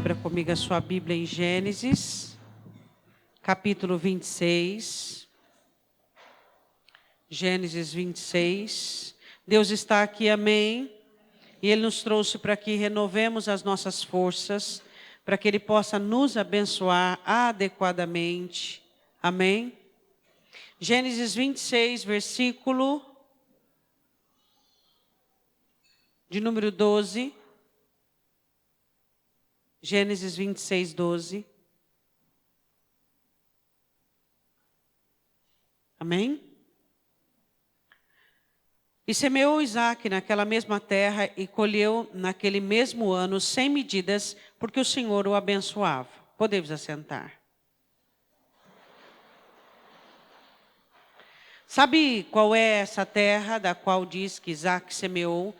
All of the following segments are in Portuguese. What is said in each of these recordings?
abra comigo a sua Bíblia em Gênesis, capítulo 26. Gênesis 26. Deus está aqui, amém? E Ele nos trouxe para que renovemos as nossas forças, para que Ele possa nos abençoar adequadamente. Amém? Gênesis 26, versículo de número 12. Gênesis 26, 12. Amém? E semeou Isaque naquela mesma terra e colheu naquele mesmo ano 100 medidas, porque o Senhor o abençoava. Podemos assentar. Sabe qual é essa terra da qual diz que Isaque semeou?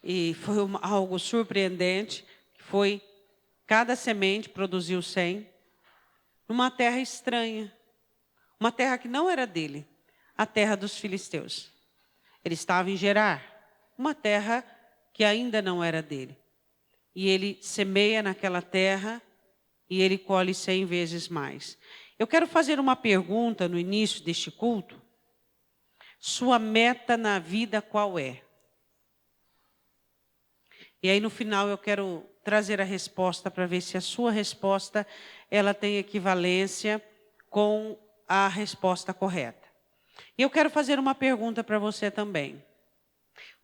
E foi algo surpreendente, que foi cada semente produziu 100, numa terra estranha, uma terra que não era dele, a terra dos filisteus. Ele estava em Gerar, uma terra que ainda não era dele. E ele semeia naquela terra e ele colhe 100 vezes mais. Eu quero fazer uma pergunta no início deste culto. Sua meta na vida qual é? E aí no final eu quero trazer a resposta para ver se a sua resposta ela tem equivalência com a resposta correta. E eu quero fazer uma pergunta para você também.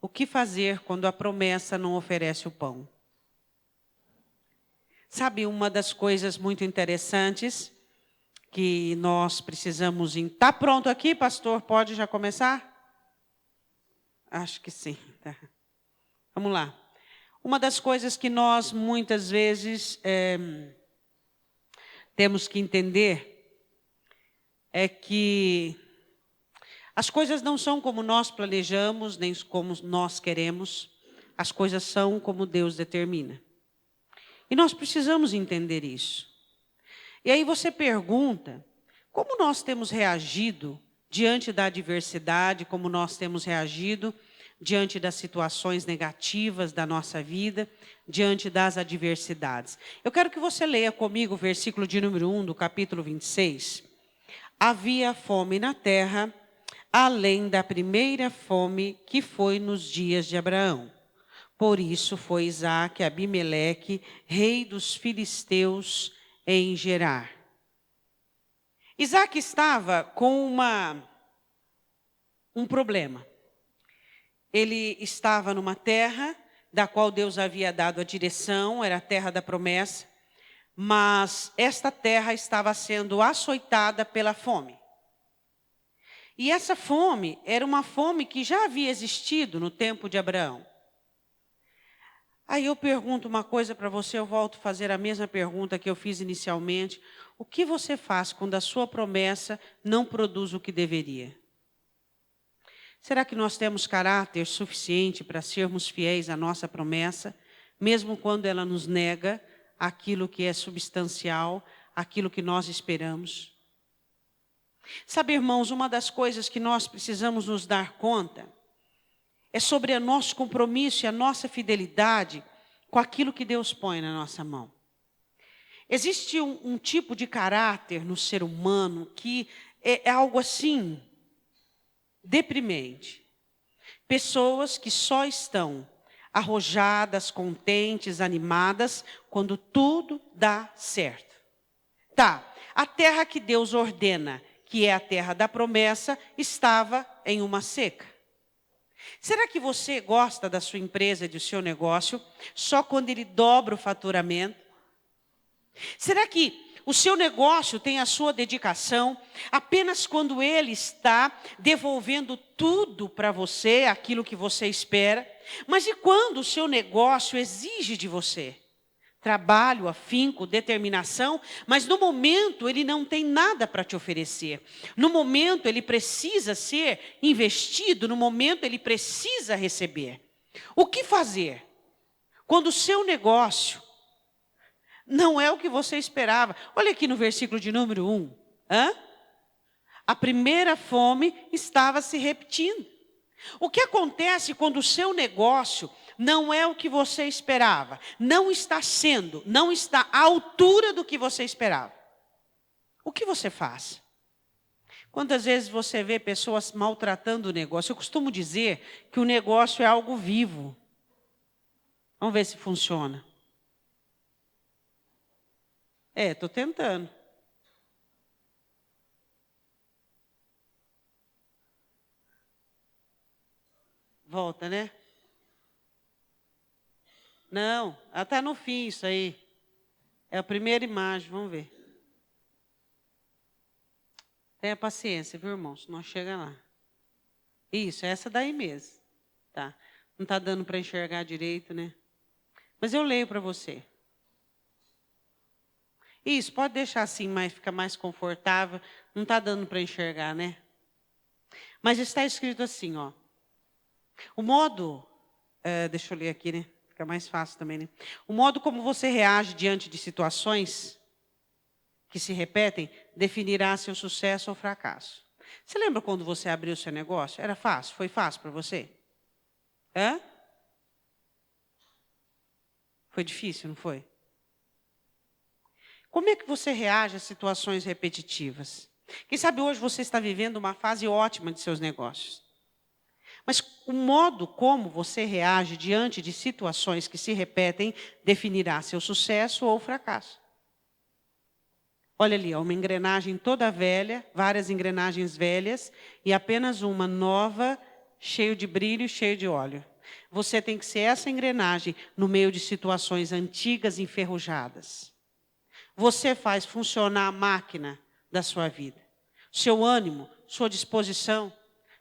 O que fazer quando a promessa não oferece o pão? Sabe, uma das coisas muito interessantes que nós precisamos... Está pronto aqui, pastor? Pode já começar? Acho que sim. Tá. Vamos lá. Uma das coisas que nós muitas vezes temos que entender é que as coisas não são como nós planejamos, nem como nós queremos. As coisas são como Deus determina. E nós precisamos entender isso. E aí você pergunta, como nós temos reagido diante da adversidade, como nós temos reagido diante das situações negativas da nossa vida, diante das adversidades. Eu quero que você leia comigo o versículo de número 1 do capítulo 26. Havia fome na terra, além da primeira fome que foi nos dias de Abraão. Por isso foi Isaque a Abimeleque, rei dos filisteus, em Gerar. Isaque estava com um problema. Ele estava numa terra da qual Deus havia dado a direção, era a terra da promessa, mas esta terra estava sendo açoitada pela fome. E essa fome era uma fome que já havia existido no tempo de Abraão. Aí eu pergunto uma coisa para você, eu volto a fazer a mesma pergunta que eu fiz inicialmente. O que você faz quando a sua promessa não produz o que deveria? Será que nós temos caráter suficiente para sermos fiéis à nossa promessa, mesmo quando ela nos nega aquilo que é substancial, aquilo que nós esperamos? Sabe, irmãos, uma das coisas que nós precisamos nos dar conta é sobre o nosso compromisso e a nossa fidelidade com aquilo que Deus põe na nossa mão. Existe um tipo de caráter no ser humano que é algo assim, deprimente. Pessoas que só estão arrojadas, contentes, animadas, quando tudo dá certo. Tá, a terra que Deus ordena, que é a terra da promessa, estava em uma seca. Será que você gosta da sua empresa, do seu negócio, só quando ele dobra o faturamento? Será que o seu negócio tem a sua dedicação apenas quando ele está devolvendo tudo para você, aquilo que você espera? Mas e quando o seu negócio exige de você trabalho, afinco, determinação, mas no momento ele não tem nada para te oferecer. No momento ele precisa ser investido, no momento ele precisa receber. O que fazer quando o seu negócio não é o que você esperava? Olha aqui no versículo de número 1. A primeira fome estava se repetindo. O que acontece quando o seu negócio não é o que você esperava, não está à altura do que você esperava. O que você faz? Quantas vezes você vê pessoas maltratando o negócio? Eu costumo dizer que o negócio é algo vivo. Vamos ver se funciona. Estou tentando. Volta, né? Não, ela está no fim isso aí. É a primeira imagem, vamos ver. Tenha paciência, viu, irmão? Senão chega lá. Isso, é essa daí mesmo. Tá. Não está dando para enxergar direito, né? Mas eu leio para você. Isso, pode deixar assim, fica mais confortável. Não está dando para enxergar, né? Mas está escrito assim, ó. O modo... deixa eu ler aqui, né? Fica mais fácil também, né? O modo como você reage diante de situações que se repetem definirá seu sucesso ou fracasso. Você lembra quando você abriu seu negócio? Era fácil? Foi fácil para você? Foi difícil, não foi? Como é que você reage a situações repetitivas? Quem sabe hoje você está vivendo uma fase ótima de seus negócios. Mas o modo como você reage diante de situações que se repetem definirá seu sucesso ou fracasso. Olha ali, uma engrenagem toda velha, várias engrenagens velhas e apenas uma nova, cheio de brilho e cheio de óleo. Você tem que ser essa engrenagem no meio de situações antigas e enferrujadas. Você faz funcionar a máquina da sua vida. Seu ânimo, sua disposição,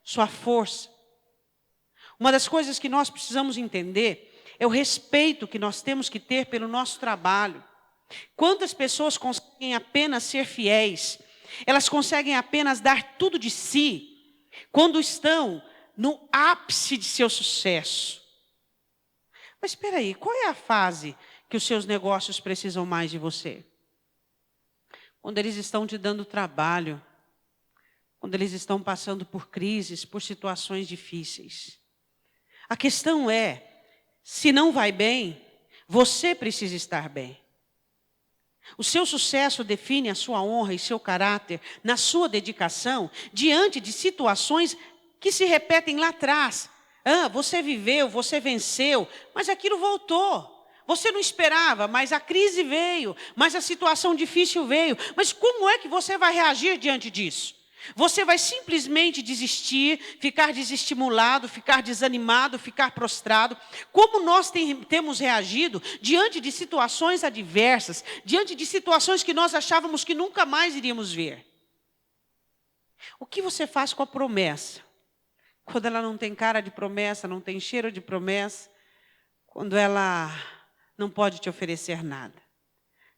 sua força. Uma das coisas que nós precisamos entender é o respeito que nós temos que ter pelo nosso trabalho. Quantas pessoas conseguem apenas ser fiéis? Elas conseguem apenas dar tudo de si quando estão no ápice de seu sucesso. Mas espera aí, qual é a fase que os seus negócios precisam mais de você? Quando eles estão te dando trabalho, quando eles estão passando por crises, por situações difíceis. A questão é, se não vai bem, você precisa estar bem. O seu sucesso define a sua honra e seu caráter na sua dedicação diante de situações que se repetem lá atrás. Você viveu, você venceu, mas aquilo voltou. Você não esperava, mas a crise veio, mas a situação difícil veio. Mas como é que você vai reagir diante disso? Você vai simplesmente desistir, ficar desestimulado, ficar desanimado, ficar prostrado. Como nós temos reagido diante de situações adversas, diante de situações que nós achávamos que nunca mais iríamos ver? O que você faz com a promessa? Quando ela não tem cara de promessa, não tem cheiro de promessa, quando ela não pode te oferecer nada.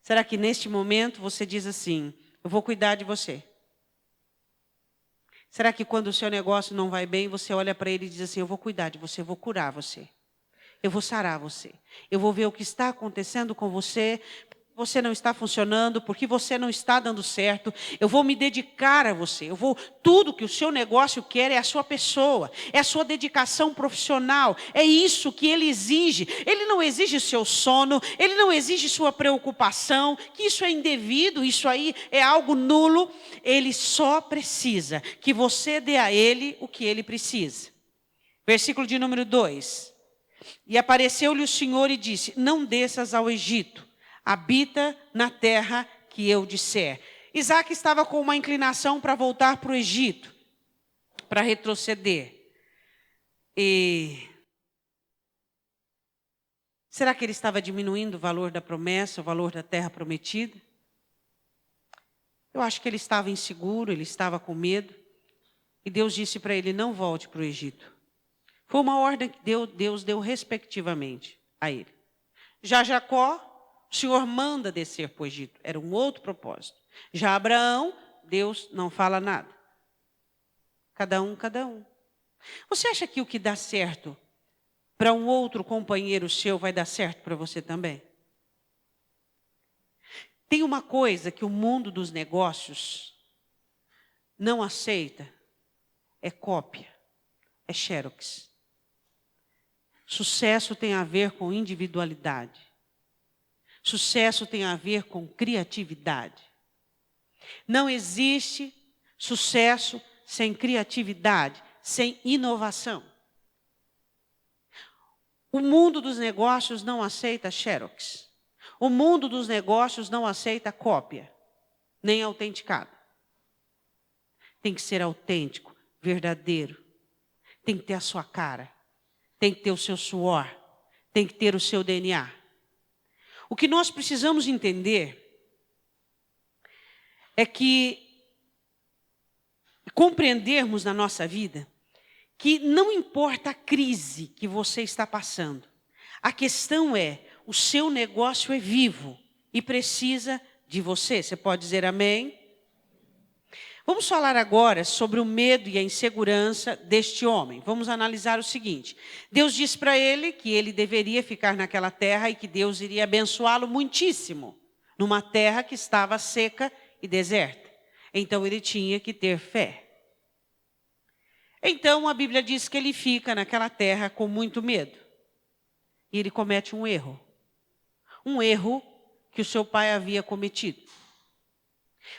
Será que neste momento você diz assim, eu vou cuidar de você? Será que quando o seu negócio não vai bem, você olha para ele e diz assim, eu vou cuidar de você, eu vou curar você. Eu vou sarar você. Eu vou ver o que está acontecendo com você, porque você não está funcionando, porque você não está dando certo. Eu vou me dedicar a você. Tudo que o seu negócio quer é a sua pessoa, é a sua dedicação profissional. É isso que ele exige. Ele não exige seu sono, ele não exige sua preocupação, que isso é indevido, isso aí é algo nulo. Ele só precisa que você dê a ele o que ele precisa. Versículo de número 2. E apareceu-lhe o Senhor e disse, não desças ao Egito. Habita na terra que eu disser. Isaac estava com uma inclinação para voltar para o Egito, para retroceder. Será que ele estava diminuindo o valor da promessa, o valor da terra prometida? Eu acho que ele estava inseguro, ele estava com medo. E Deus disse para ele, não volte para o Egito. Foi uma ordem que Deus deu respectivamente a ele. Já Jacó, o Senhor manda descer para o Egito. Era um outro propósito. Já Abraão, Deus não fala nada. Cada um. Você acha que o que dá certo para um outro companheiro seu vai dar certo para você também? Tem uma coisa que o mundo dos negócios não aceita. É cópia. É xerox. Sucesso tem a ver com individualidade. Sucesso tem a ver com criatividade. Não existe sucesso sem criatividade, sem inovação. O mundo dos negócios não aceita xerox. O mundo dos negócios não aceita cópia, nem autenticado. Tem que ser autêntico, verdadeiro. Tem que ter a sua cara. Tem que ter o seu suor. Tem que ter o seu DNA. O que nós precisamos entender é que compreendermos na nossa vida que não importa a crise que você está passando. A questão é, o seu negócio é vivo e precisa de você. Você pode dizer amém? Vamos falar agora sobre o medo e a insegurança deste homem. Vamos analisar o seguinte. Deus disse para ele que ele deveria ficar naquela terra e que Deus iria abençoá-lo muitíssimo, numa terra que estava seca e deserta. Então ele tinha que ter fé. Então a Bíblia diz que ele fica naquela terra com muito medo. E ele comete um erro. Um erro que o seu pai havia cometido.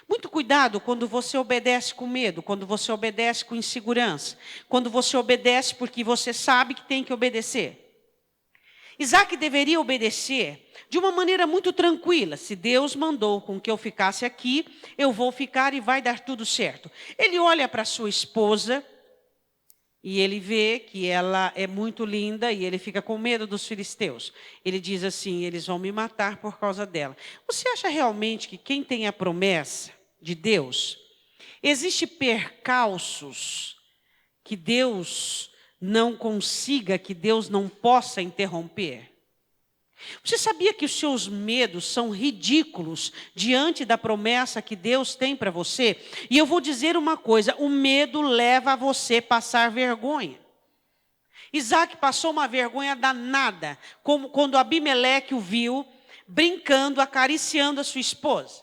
Muito cuidado quando você obedece com medo, quando você obedece com insegurança, quando você obedece porque você sabe que tem que obedecer. Isaac deveria obedecer de uma maneira muito tranquila. Se Deus mandou com que eu ficasse aqui, eu vou ficar e vai dar tudo certo. Ele olha para sua esposa e ele vê que ela é muito linda e ele fica com medo dos filisteus. Ele diz assim, eles vão me matar por causa dela. Você acha realmente que quem tem a promessa de Deus, existe percalços que Deus não consiga, que Deus não possa interromper? Você sabia que os seus medos são ridículos diante da promessa que Deus tem para você? E eu vou dizer uma coisa, o medo leva a você passar vergonha. Isaac passou uma vergonha danada, como quando Abimeleque o viu brincando, acariciando a sua esposa.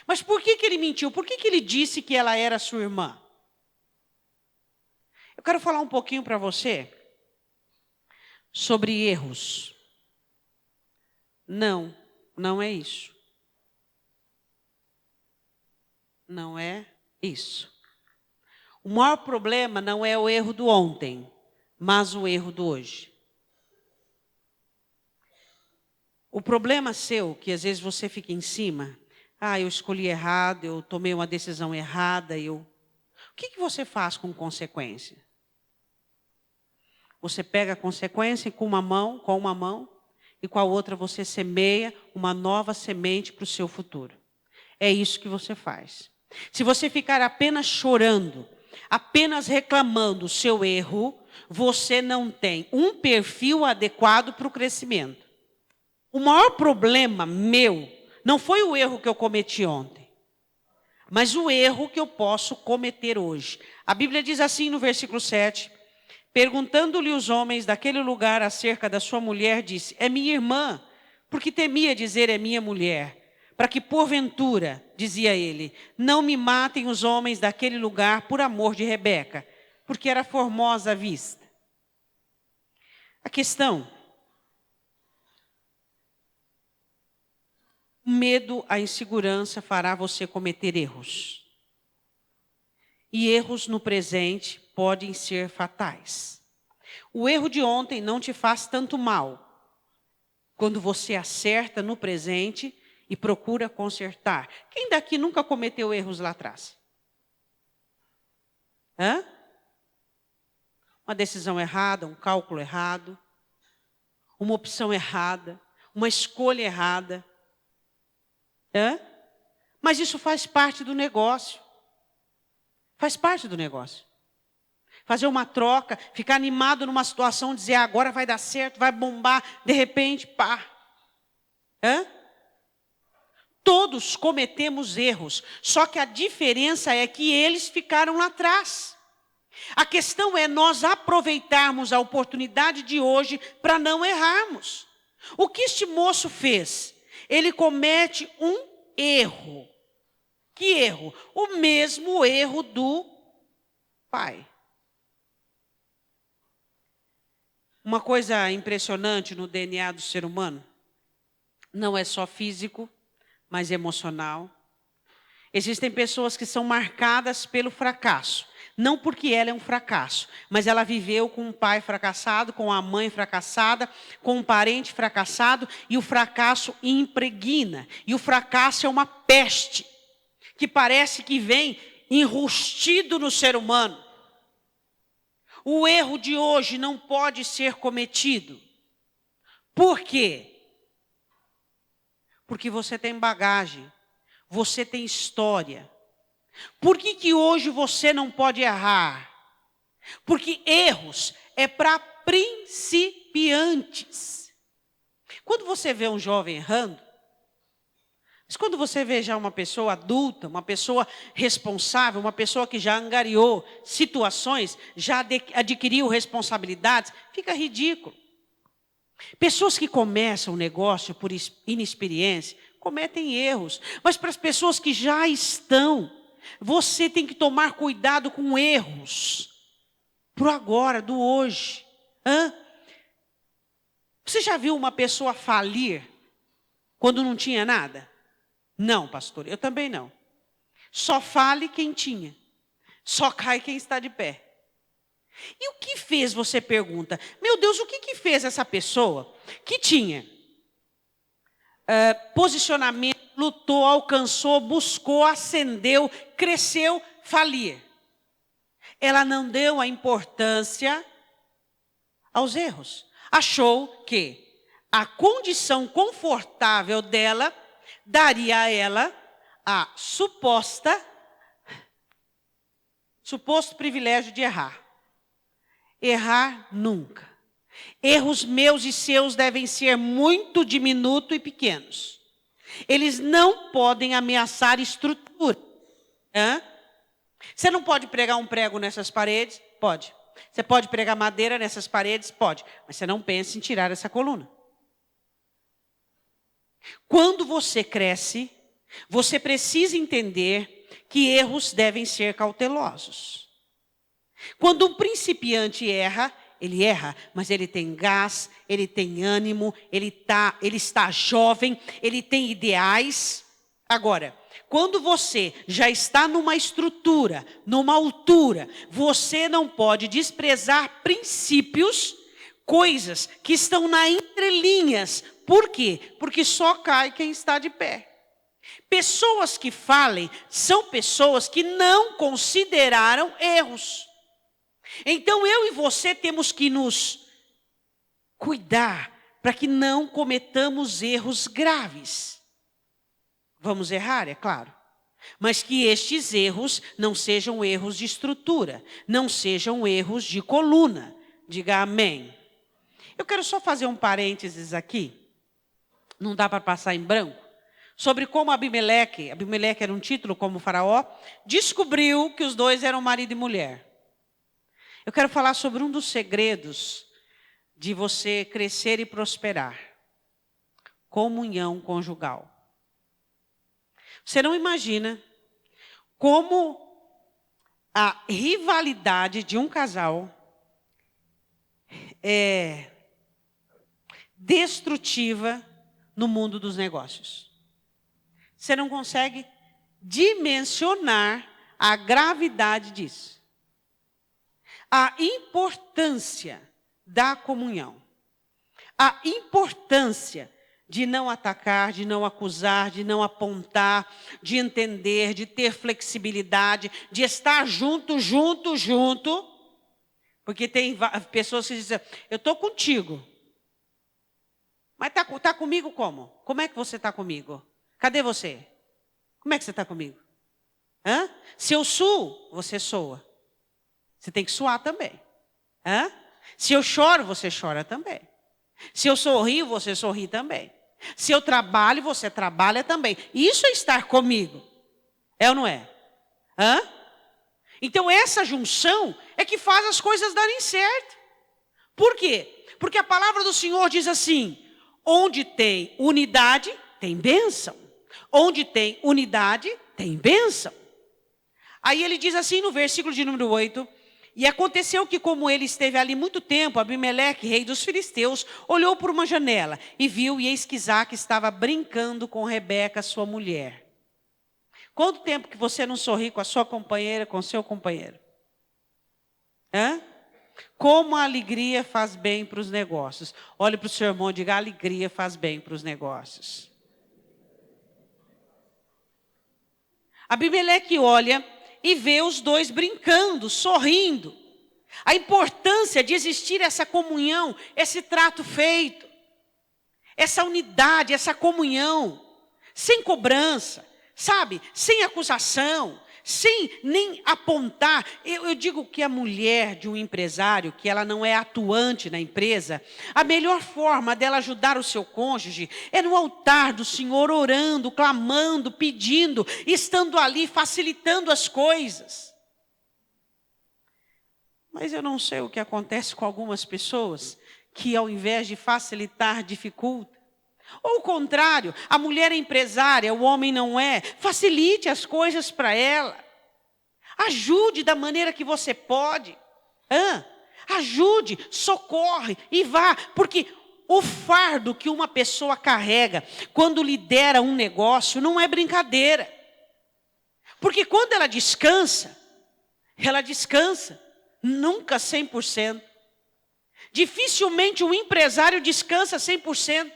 Mas por que ele mentiu? Por que ele disse que ela era sua irmã? Eu quero falar um pouquinho para você sobre erros. Não, não é isso. Não é isso. O maior problema não é o erro do ontem, mas o erro do hoje. O problema seu, que às vezes você fica em cima, eu escolhi errado, eu tomei uma decisão errada, O que você faz com consequência? Você pega a consequência com uma mão, e com a outra você semeia uma nova semente para o seu futuro. É isso que você faz. Se você ficar apenas chorando, apenas reclamando o seu erro, você não tem um perfil adequado para o crescimento. O maior problema meu não foi o erro que eu cometi ontem, mas o erro que eu posso cometer hoje. A Bíblia diz assim no versículo 7, perguntando-lhe os homens daquele lugar acerca da sua mulher, disse, é minha irmã, porque temia dizer é minha mulher, para que porventura, dizia ele, não me matem os homens daquele lugar por amor de Rebeca, porque era formosa à vista. A questão, o medo, a insegurança fará você cometer erros. E erros no presente podem ser fatais. O erro de ontem não te faz tanto mal quando você acerta no presente e procura consertar. Quem daqui nunca cometeu erros lá atrás? Uma decisão errada, um cálculo errado, uma opção errada, uma escolha errada. Mas isso faz parte do negócio. Faz parte do negócio. Fazer uma troca, ficar animado numa situação, dizer agora vai dar certo, vai bombar, de repente, pá. Todos cometemos erros, só que a diferença é que eles ficaram lá atrás. A questão é nós aproveitarmos a oportunidade de hoje para não errarmos. O que este moço fez? Ele comete um erro. Que erro? O mesmo erro do pai. Uma coisa impressionante no DNA do ser humano, não é só físico, mas emocional. Existem pessoas que são marcadas pelo fracasso. Não porque ela é um fracasso, mas ela viveu com um pai fracassado, com a mãe fracassada, com um parente fracassado, e o fracasso impregna. E o fracasso é uma peste, que parece que vem enrustido no ser humano. O erro de hoje não pode ser cometido. Por quê? Porque você tem bagagem, você tem história. Por que hoje você não pode errar? Porque erros é para principiantes. Quando você vê um jovem errando, mas quando você vê já uma pessoa adulta, uma pessoa responsável, uma pessoa que já angariou situações, já adquiriu responsabilidades, fica ridículo. Pessoas que começam o negócio por inexperiência, cometem erros. Mas para as pessoas que já estão, você tem que tomar cuidado com erros. Pro agora, do hoje. Você já viu uma pessoa falir quando não tinha nada? Não, pastor, eu também não. Só fale quem tinha. Só cai quem está de pé. E o que fez, você pergunta? Meu Deus, o que fez essa pessoa que tinha posicionamento, lutou, alcançou, buscou, ascendeu, cresceu, falir? Ela não deu a importância aos erros. Achou que a condição confortável dela daria a ela a suposto privilégio de errar. Errar nunca. Erros meus e seus devem ser muito diminutos e pequenos. Eles não podem ameaçar estrutura. Você não pode pregar um prego nessas paredes? Pode. Você pode pregar madeira nessas paredes? Pode. Mas você não pensa em tirar essa coluna. Quando você cresce, você precisa entender que erros devem ser cautelosos. Quando um principiante erra, mas ele tem gás, ele tem ânimo, ele está jovem, ele tem ideais. Agora, quando você já está numa estrutura, numa altura, você não pode desprezar princípios, coisas que estão nas entrelinhas. Por quê? Porque só cai quem está de pé. Pessoas que falem são pessoas que não consideraram erros. Então eu e você temos que nos cuidar para que não cometamos erros graves. Vamos errar, é claro. Mas que estes erros não sejam erros de estrutura, não sejam erros de coluna. Diga amém. Eu quero só fazer um parênteses aqui, não dá para passar em branco, sobre como Abimeleque era um título como faraó, descobriu que os dois eram marido e mulher. Eu quero falar sobre um dos segredos de você crescer e prosperar. Comunhão conjugal. Você não imagina como a rivalidade de um casal é destrutiva no mundo dos negócios. Você não consegue dimensionar a gravidade disso. A importância da comunhão. A importância de não atacar, de não acusar, de não apontar, de entender, de ter flexibilidade, de estar junto. Porque tem pessoas que dizem, eu estou contigo. Mas tá comigo como? Como é que você está comigo? Cadê você? Como é que você está comigo? Se eu suo, você soa. Você tem que suar também. Se eu choro, você chora também. Se eu sorrio, você sorri também. Se eu trabalho, você trabalha também. Isso é estar comigo. É ou não é? Então essa junção é que faz as coisas darem certo. Por quê? Porque a palavra do Senhor diz assim, onde tem unidade, tem bênção. Onde tem unidade, tem bênção. Aí ele diz assim no versículo de número 8, E aconteceu que, como ele esteve ali muito tempo, Abimeleque, rei dos filisteus, olhou por uma janela e viu, e eis que Isaque estava brincando com Rebeca, sua mulher. Quanto tempo que você não sorri com a sua companheira, com o seu companheiro? Hã? Como a alegria faz bem para os negócios. Olhe para o seu irmão e diga, a alegria faz bem para os negócios. Abimeleque olha e vê os dois brincando, sorrindo. A importância de existir essa comunhão, esse trato feito, essa unidade, essa comunhão, sem cobrança, sabe? Sem acusação, sem nem apontar. Eu digo que a mulher de um empresário, que ela não é atuante na empresa, a melhor forma dela ajudar o seu cônjuge é no altar do Senhor, orando, clamando, pedindo, estando ali, facilitando as coisas. Mas eu não sei o que acontece com algumas pessoas que, ao invés de facilitar, dificulta. Ou o contrário, a mulher é empresária, o homem não é. Facilite as coisas para ela. Ajude da maneira que você pode. Ajude, socorre e vá. Porque o fardo que uma pessoa carrega quando lidera um negócio não é brincadeira. Porque quando ela descansa nunca 100%. Dificilmente um empresário descansa 100%.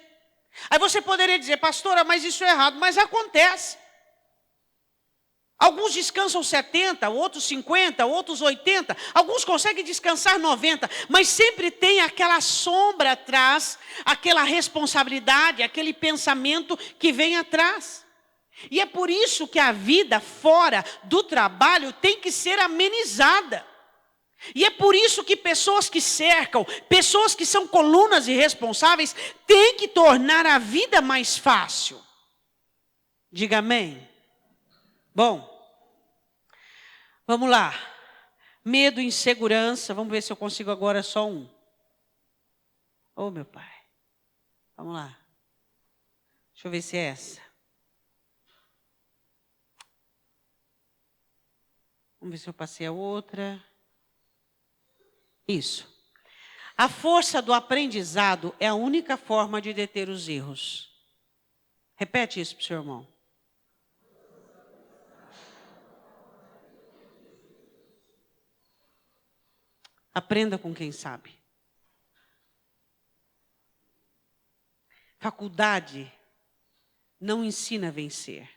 Aí você poderia dizer, pastora, mas isso é errado. Mas acontece. Alguns descansam 70%, outros 50%, outros 80%. Alguns conseguem descansar 90%. Mas sempre tem aquela sombra atrás, aquela responsabilidade, aquele pensamento que vem atrás. E é por isso que a vida fora do trabalho tem que ser amenizada. E é por isso que pessoas que cercam, pessoas que são colunas irresponsáveis, têm que tornar a vida mais fácil. Diga amém. Bom, vamos lá. Medo, insegurança, vamos ver se eu consigo agora só um. Oh, meu pai. Vamos lá. Deixa eu ver se é essa. Vamos ver se eu passei a outra. Isso. A força do aprendizado é a única forma de deter os erros. Repete isso para o seu irmão. Aprenda com quem sabe. Faculdade não ensina a vencer.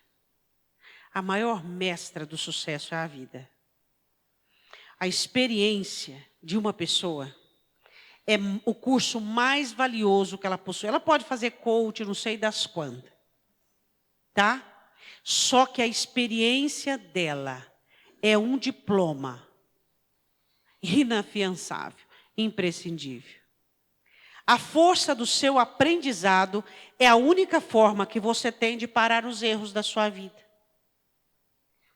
A maior mestra do sucesso é a vida. A experiência de uma pessoa é o curso mais valioso que ela possui. Ela pode fazer coach, não sei das quantas. Tá? Só que a experiência dela é um diploma inafiançável, imprescindível. A força do seu aprendizado é a única forma que você tem de parar os erros da sua vida.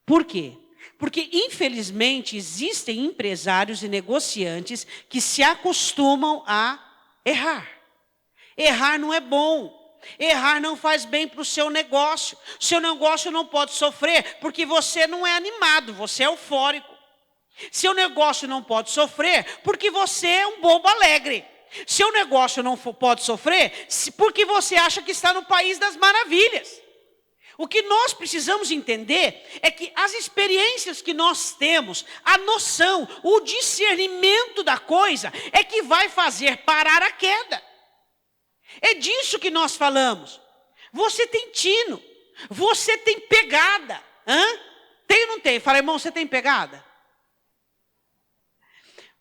Por quê? Porque, infelizmente, existem empresários e negociantes que se acostumam a errar. Errar não é bom. Errar não faz bem para o seu negócio. Seu negócio não pode sofrer porque você não é animado, você é eufórico. Seu negócio não pode sofrer porque você é um bobo alegre. Seu negócio não pode sofrer porque você acha que está no país das maravilhas. O que nós precisamos entender é que as experiências que nós temos, a noção, o discernimento da coisa é que vai fazer parar a queda. É disso que nós falamos. Você tem tino, você tem pegada. Tem ou não tem? Fala, irmão, você tem pegada?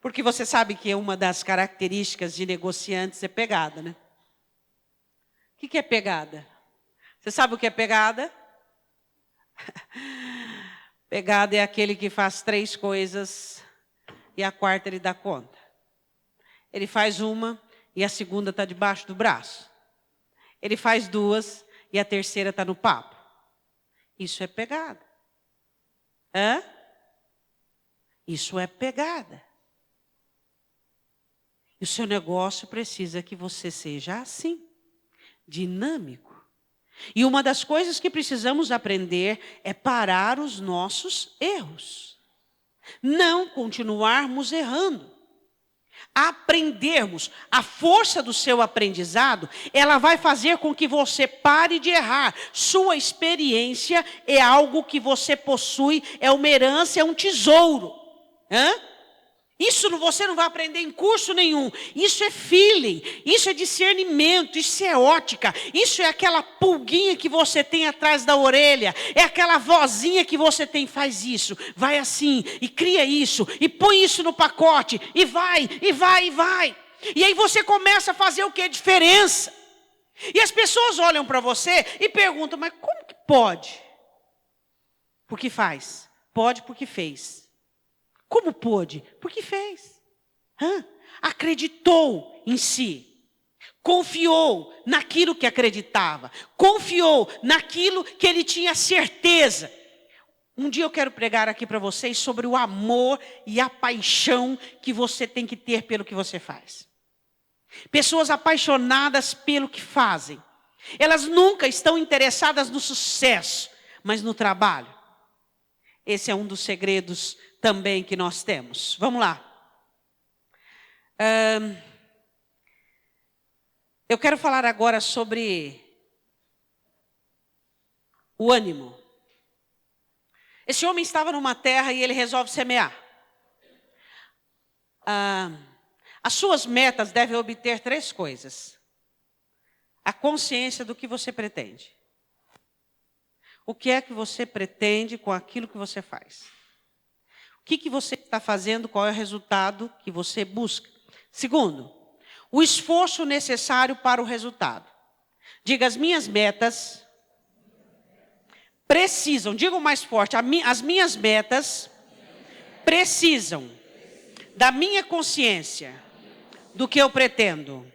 Porque você sabe que uma das características de negociantes é pegada, né? O que é pegada? Você sabe o que é pegada? Pegada é aquele que faz 3 coisas e a quarta ele dá conta. Ele faz uma e a segunda está debaixo do braço. Ele faz 2 e a terceira está no papo. Isso é pegada. Isso é pegada. E o seu negócio precisa que você seja assim, dinâmico. E uma das coisas que precisamos aprender é parar os nossos erros. não continuarmos errando. Aprendermos, a força do seu aprendizado, ela vai fazer com que você pare de errar. Sua experiência é algo que você possui, é uma herança, é um tesouro. Isso você não vai aprender em curso nenhum. Isso é feeling, isso é discernimento, isso é ótica. Isso é aquela pulguinha que você tem atrás da orelha. É aquela vozinha que você tem, faz isso, vai assim, e cria isso, e põe isso no pacote, e vai, e vai, e vai. E aí você começa a fazer o que é diferença. E as pessoas olham para você e perguntam, mas como que pode? Porque faz. Pode porque fez. Como pôde? Porque fez. Acreditou em si. Confiou naquilo que acreditava. Confiou naquilo que ele tinha certeza. Um dia eu quero pregar aqui para vocês sobre o amor e a paixão que você tem que ter pelo que você faz. Pessoas apaixonadas pelo que fazem. Elas nunca estão interessadas no sucesso, mas no trabalho. Esse é um dos segredos também que nós temos. Vamos lá. Eu quero falar agora sobre o ânimo. Esse homem estava numa terra e ele resolve semear. As suas metas devem obter 3 coisas. A consciência do que você pretende. O que é que você pretende com aquilo que você faz? O que você está fazendo? Qual é o resultado que você busca? Segundo, o esforço necessário para o resultado. Diga, as minhas metas precisam, diga mais forte, as minhas metas precisam da minha consciência do que eu pretendo.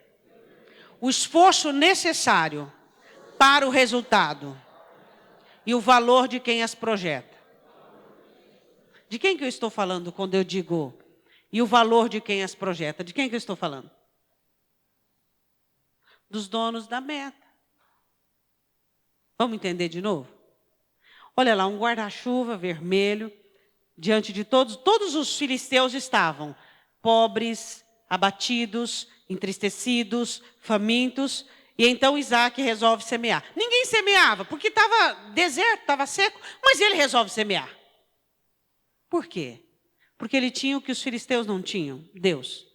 O esforço necessário para o resultado e o valor de quem as projeta. De quem que eu estou falando quando eu digo e o valor de quem as projeta? De quem que eu estou falando? Dos donos da meta. Vamos entender de novo? Olha lá, um guarda-chuva vermelho, diante de todos os filisteus estavam pobres, abatidos, entristecidos, famintos. E então Isaac resolve semear. Ninguém semeava, porque estava deserto, estava seco, mas ele resolve semear. Por quê? Porque ele tinha o que os filisteus não tinham, Deus.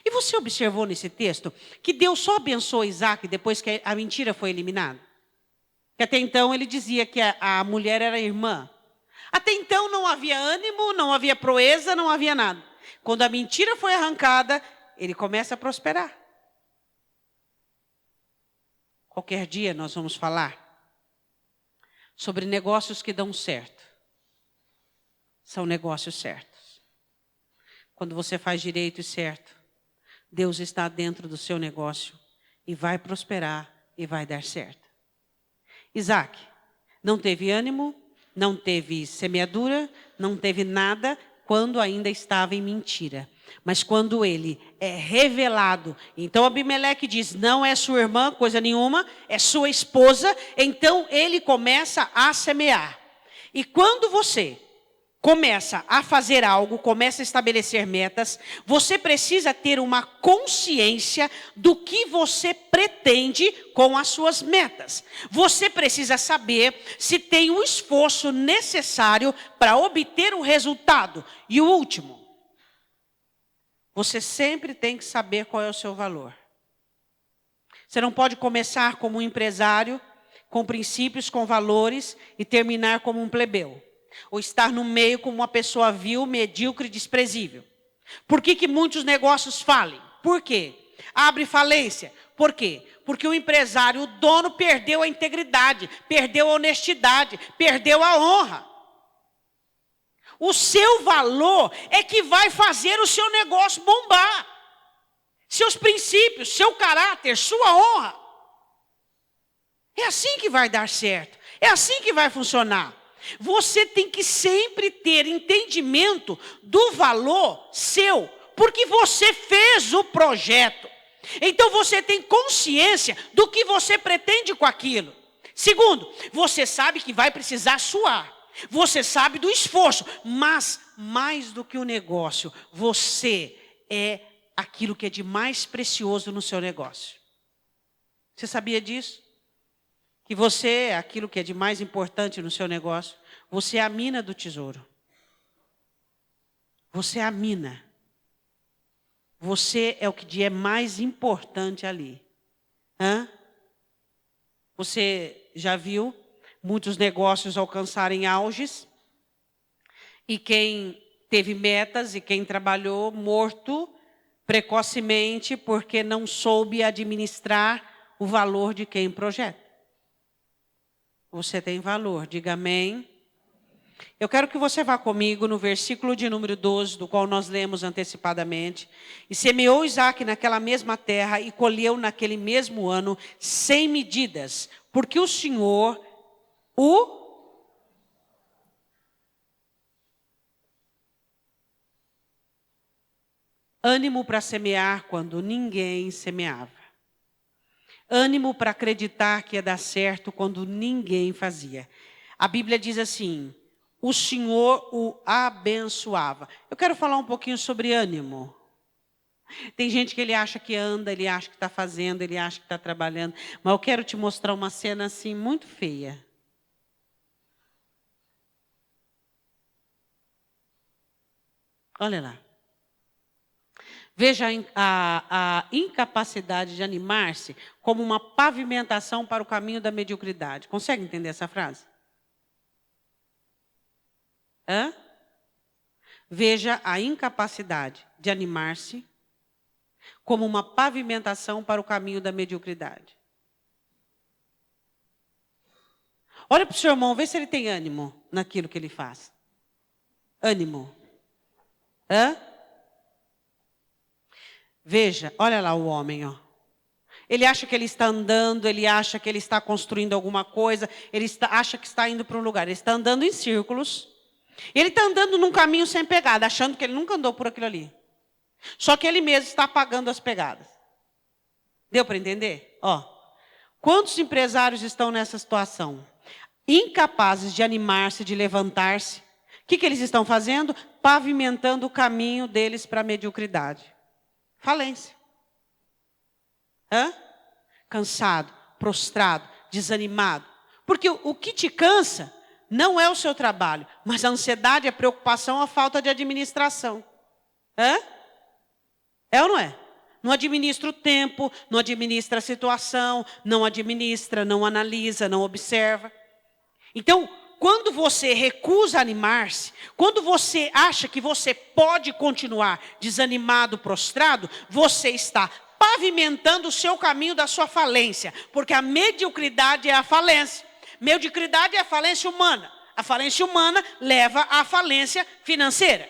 E você observou nesse texto que Deus só abençoou Isaac depois que a mentira foi eliminada? Que até então ele dizia que a mulher era irmã. Até então não havia ânimo, não havia proeza, não havia nada. Quando a mentira foi arrancada, ele começa a prosperar. Qualquer dia nós vamos falar sobre negócios que dão certo. São negócios certos. Quando você faz direito e certo, Deus está dentro do seu negócio e vai prosperar e vai dar certo. Isaac não teve ânimo, não teve semeadura, não teve nada quando ainda estava em mentira. Mas quando ele é revelado, então Abimeleque diz, não é sua irmã, coisa nenhuma, é sua esposa, então ele começa a semear. E quando você começa a fazer algo, começa a estabelecer metas, você precisa ter uma consciência do que você pretende com as suas metas. Você precisa saber se tem o esforço necessário para obter o resultado. E o último, você sempre tem que saber qual é o seu valor. Você não pode começar como um empresário, com princípios, com valores, e terminar como um plebeu. Ou estar no meio como uma pessoa vil, medíocre, desprezível. Por que muitos negócios falem? Por quê? Abre falência. Por quê? Porque o empresário, o dono, perdeu a integridade, perdeu a honestidade, perdeu a honra. O seu valor é que vai fazer o seu negócio bombar. Seus princípios, seu caráter, sua honra. É assim que vai dar certo. É assim que vai funcionar. Você tem que sempre ter entendimento do valor seu, porque você fez o projeto. Então você tem consciência do que você pretende com aquilo. Segundo, você sabe que vai precisar suar. Você sabe do esforço, mas mais do que o negócio, você é aquilo que é de mais precioso no seu negócio. Você sabia disso? Que você é aquilo que é de mais importante no seu negócio. Você é a mina do tesouro. Você é a mina. Você é o que é mais importante ali. Você já viu muitos negócios alcançarem auges? E quem teve metas e quem trabalhou morto precocemente porque não soube administrar o valor de quem projeta. Você tem valor, diga amém. Eu quero que você vá comigo no versículo de número 12, do qual nós lemos antecipadamente. E semeou Isaque naquela mesma terra e colheu naquele mesmo ano 100 medidas, porque o Senhor ânimo para semear quando ninguém semeava. Ânimo para acreditar que ia dar certo quando ninguém fazia. A Bíblia diz assim, o Senhor o abençoava. Eu quero falar um pouquinho sobre ânimo. Tem gente que ele acha que anda, ele acha que está fazendo, ele acha que está trabalhando. Mas eu quero te mostrar uma cena assim muito feia. Olha lá. Veja a incapacidade de animar-se como uma pavimentação para o caminho da mediocridade. Consegue entender essa frase? Veja a incapacidade de animar-se como uma pavimentação para o caminho da mediocridade. Olha para o seu irmão, vê se ele tem ânimo naquilo que ele faz. Ânimo. Veja, olha lá o homem, ó. Ele acha que ele está andando, ele acha que ele está construindo alguma coisa, acha que está indo para um lugar. Ele está andando em círculos. Ele está andando num caminho sem pegada, achando que ele nunca andou por aquilo ali. Só que ele mesmo está apagando as pegadas. Deu para entender? Quantos empresários estão nessa situação? Incapazes de animar-se, de levantar-se. O que eles estão fazendo? Pavimentando o caminho deles para a mediocridade. Falência. Cansado, prostrado, desanimado. Porque o que te cansa não é o seu trabalho, mas a ansiedade, a preocupação, a falta de administração. É ou não é? Não administra o tempo, não administra a situação, não administra, não analisa, não observa. Então, quando você recusa animar-se, quando você acha que você pode continuar desanimado, prostrado, você está pavimentando o seu caminho da sua falência, porque a mediocridade é a falência. Mediocridade é a falência humana. A falência humana leva à falência financeira.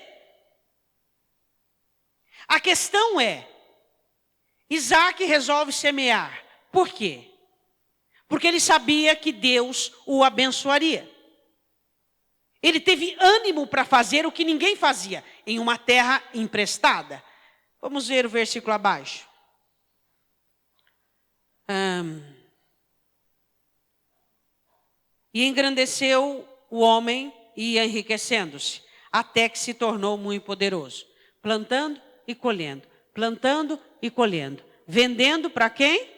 A questão é, Isaque resolve semear. Por quê? Porque ele sabia que Deus o abençoaria. Ele teve ânimo para fazer o que ninguém fazia, em uma terra emprestada. Vamos ver o versículo abaixo. E engrandeceu o homem e ia enriquecendo-se, até que se tornou muito poderoso, plantando e colhendo, plantando e colhendo, vendendo para quem?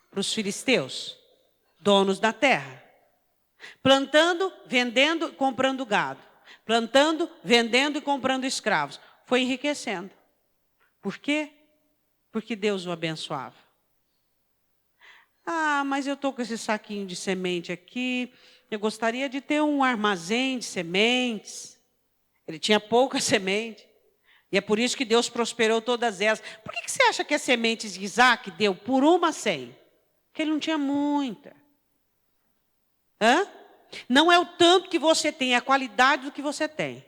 Para os filisteus, donos da terra. Plantando, vendendo, comprando gado. Plantando, vendendo e comprando escravos. Foi enriquecendo. Por quê? Porque Deus o abençoava. Mas eu estou com esse saquinho de semente aqui. Eu gostaria de ter um armazém de sementes. Ele tinha pouca semente. E é por isso que Deus prosperou todas elas. Por que você acha que as sementes de Isaque deu por uma 100? Porque ele não tinha muita. Não é o tanto que você tem, é a qualidade do que você tem.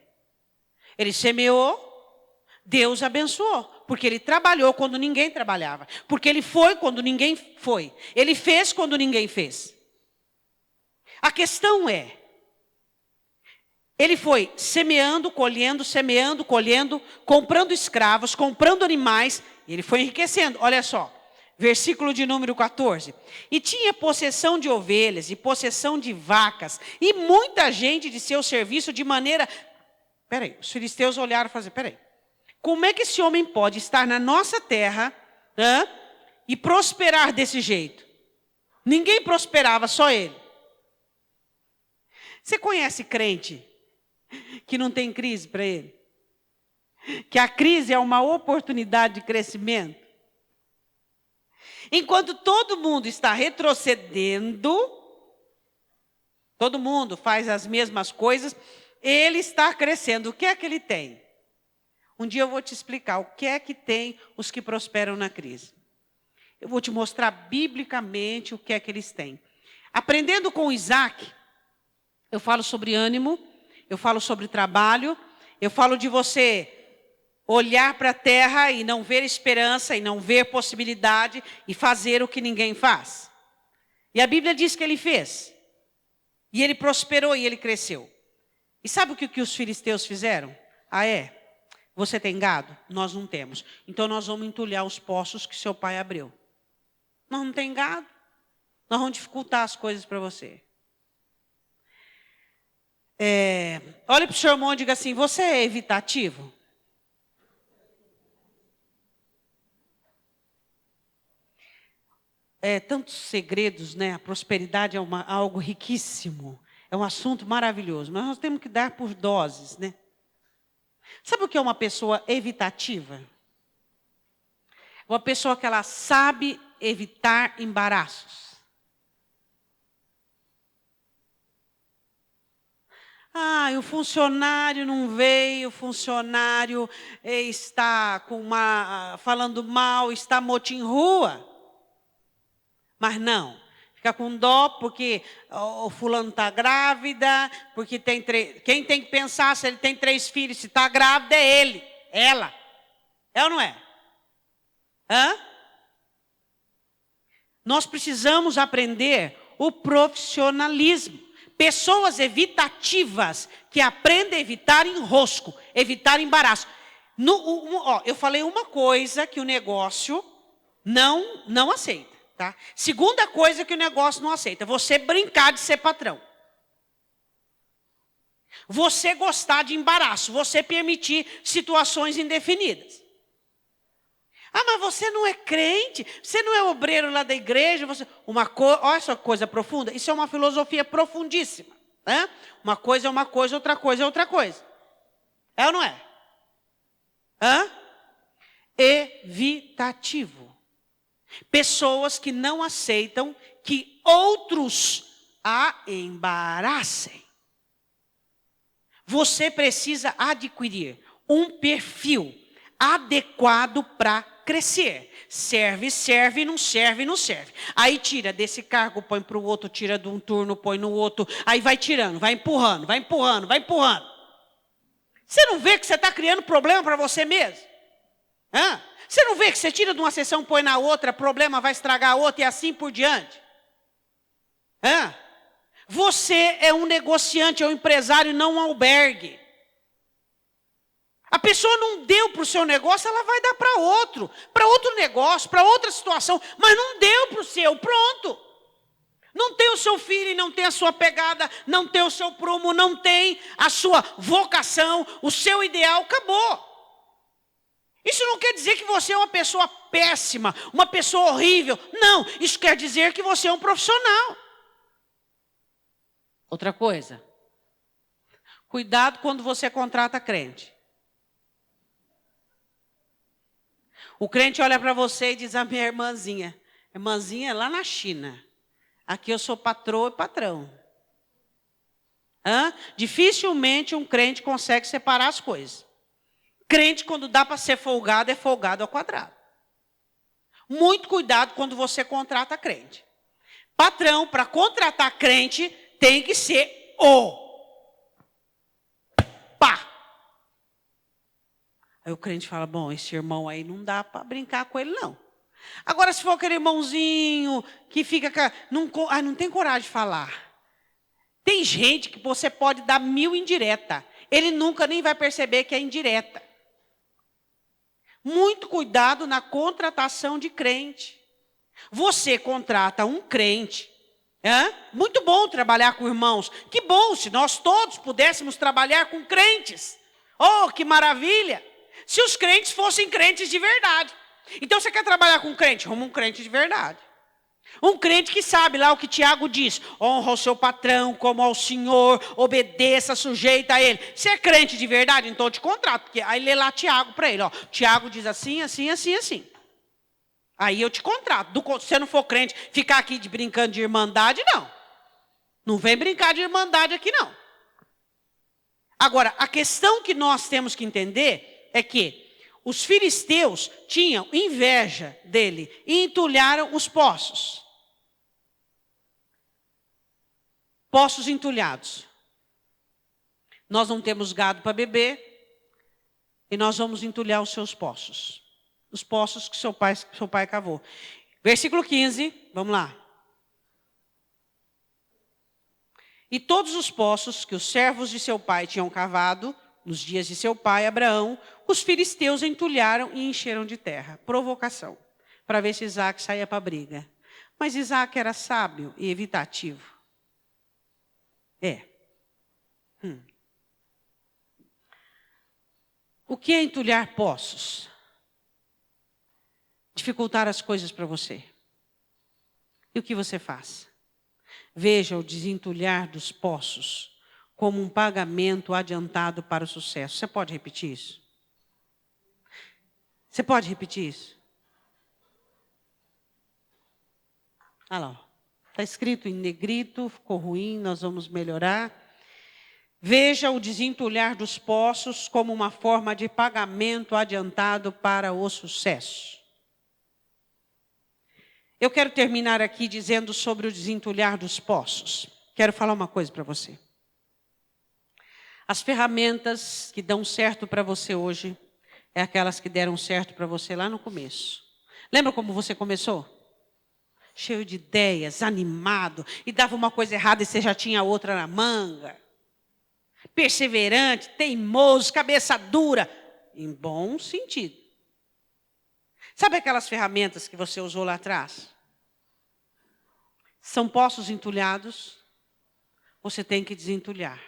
Ele semeou, Deus abençoou. Porque ele trabalhou quando ninguém trabalhava. Porque ele foi quando ninguém foi. Ele fez quando ninguém fez. A questão é, ele foi semeando, colhendo, comprando escravos, comprando animais, e ele foi enriquecendo. Olha só, Versículo de número 14. E tinha possessão de ovelhas e possessão de vacas e muita gente de seu serviço de maneira... Peraí, os filisteus olharam e falaram, peraí. Como é que esse homem pode estar na nossa terra e prosperar desse jeito? Ninguém prosperava, só ele. Você conhece crente que não tem crise para ele? Que a crise é uma oportunidade de crescimento? Enquanto todo mundo está retrocedendo, todo mundo faz as mesmas coisas, ele está crescendo. O que é que ele tem? Um dia eu vou te explicar o que é que tem os que prosperam na crise. Eu vou te mostrar biblicamente o que é que eles têm. Aprendendo com Isaac, eu falo sobre ânimo, eu falo sobre trabalho, eu falo de você olhar para a terra e não ver esperança, e não ver possibilidade, e fazer o que ninguém faz. E a Bíblia diz que ele fez. E ele prosperou e ele cresceu. E sabe o que os filisteus fizeram? Ah, é? Você tem gado? Nós não temos. Então nós vamos entulhar os poços que seu pai abriu. Nós não tem gado. Nós vamos dificultar as coisas para você. Olhe para o seu irmão e diga assim, você é evitativo? Tantos segredos, né? A prosperidade é algo riquíssimo. É um assunto maravilhoso. Mas nós temos que dar por doses, né? Sabe o que é uma pessoa evitativa? Uma pessoa que ela sabe evitar embaraços. O funcionário não veio, o funcionário está falando mal, está motim rua. Mas não, fica com dó porque o fulano está grávida, porque tem quem tem que pensar se ele tem 3 filhos, se está grávida é ele, ela. É ou não é? Nós precisamos aprender o profissionalismo. Pessoas evitativas que aprendem a evitar enrosco, evitar embaraço. Eu falei uma coisa que o negócio não aceita. Tá? Segunda coisa que o negócio não aceita, você brincar de ser patrão. Você gostar de embaraço, você permitir situações indefinidas. Mas você não é crente, você não é obreiro lá da igreja. Olha essa coisa profunda, isso é uma filosofia profundíssima. Uma coisa é uma coisa, outra coisa é outra coisa. É ou não é? Evitativo. Pessoas que não aceitam que outros a embaraçem. Você precisa adquirir um perfil adequado para crescer. Serve, não serve, não serve. Aí tira desse cargo, põe para o outro, tira de um turno, põe no outro. Aí vai tirando, vai empurrando. Você não vê que você está criando problema para você mesmo? Você não vê que você tira de uma sessão, põe na outra, problema vai estragar a outra e assim por diante? Você é um negociante, é um empresário, não um albergue. A pessoa não deu para o seu negócio, ela vai dar para outro negócio, para outra situação, mas não deu para o seu, pronto. Não tem o seu filho, não tem a sua pegada, não tem o seu prumo, não tem a sua vocação, o seu ideal, acabou. Isso não quer dizer que você é uma pessoa péssima, uma pessoa horrível. Não, isso quer dizer que você é um profissional. Outra coisa, cuidado quando você contrata crente. O crente olha para você e diz, a minha irmãzinha é lá na China. Aqui eu sou patroa e patrão. Dificilmente um crente consegue separar as coisas. Crente, quando dá para ser folgado, é folgado ao quadrado. Muito cuidado quando você contrata crente. Patrão, para contratar crente, tem que ser pá. Aí o crente fala, bom, esse irmão aí não dá para brincar com ele, não. Agora, se for aquele irmãozinho que fica... não tem coragem de falar. Tem gente que você pode dar 1000 indireta. Ele nunca nem vai perceber que é indireta. Muito cuidado na contratação de crente. Você contrata um crente. Muito bom trabalhar com irmãos. Que bom se nós todos pudéssemos trabalhar com crentes. Oh, que maravilha! Se os crentes fossem crentes de verdade. Então você quer trabalhar com crente? Arruma um crente de verdade. Um crente que sabe lá o que Tiago diz. Honra o seu patrão como ao Senhor, obedeça, sujeita a ele. Você é crente de verdade? Então eu te contrato. Porque aí lê lá Tiago para ele. Ó, Tiago diz assim, assim, assim, assim. Aí eu te contrato. Se você não for crente, ficar aqui brincando de irmandade, não. Não vem brincar de irmandade aqui, não. Agora, a questão que nós temos que entender é que os filisteus tinham inveja dele e entulharam os poços. Poços entulhados. Nós não temos gado para beber e nós vamos entulhar os seus poços. Os poços que seu pai cavou. Versículo 15, vamos lá. E todos os poços que os servos de seu pai tinham cavado, nos dias de seu pai, Abraão, os filisteus entulharam e encheram de terra. Provocação, para ver se Isaac saía para a briga. Mas Isaac era sábio e evitativo. O que é entulhar poços? Dificultar as coisas para você. E o que você faz? Veja o desentulhar dos poços como um pagamento adiantado para o sucesso. Você pode repetir isso? Você pode repetir isso? Olha lá. Está escrito em negrito, ficou ruim, nós vamos melhorar. Veja o desentulhar dos poços como uma forma de pagamento adiantado para o sucesso. Eu quero terminar aqui dizendo sobre o desentulhar dos poços. Quero falar uma coisa para você. As ferramentas que dão certo para você hoje é aquelas que deram certo para você lá no começo. Lembra como você começou? Cheio de ideias, animado, e dava uma coisa errada e você já tinha outra na manga. Perseverante, teimoso, cabeça dura, em bom sentido. Sabe aquelas ferramentas que você usou lá atrás? São poços entulhados, você tem que desentulhar.